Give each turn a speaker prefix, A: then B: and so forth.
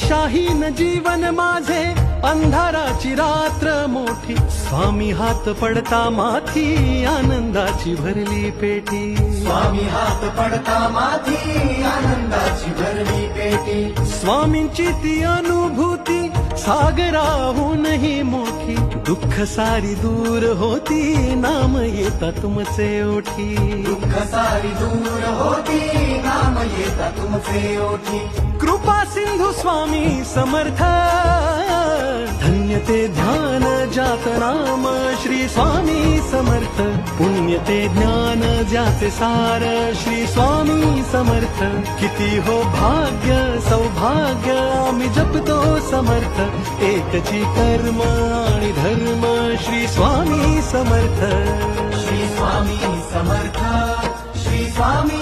A: दिशाहीन जीवन माझे अंधाराची रात्र मोठी स्वामी हात पडता माथी आनंदाची भरली पेटी
B: स्वामी हात पडता माथी आनंदाची भरली पेटी
A: स्वामींची ती अनुभूती सागराहूनही मोठी दुःख सारी दूर होती नाम येता तुमचे ओठी
B: दुःख सारी दूर होती नाम येता तुमचे ओठी
A: कृपा सिंधू स्वामी समर्थ धन्य ते ध्यान जात नाम श्री स्वामी समर्थ पुण्य ते ज्ञान ज्याचे सार श्री स्वामी समर्थ किती हो भाग्य सौभाग्य आम्ही जपतो समर्थ एकची कर्म आणि धर्म श्री स्वामी समर्थ
B: श्री स्वामी समर्थ श्री स्वामी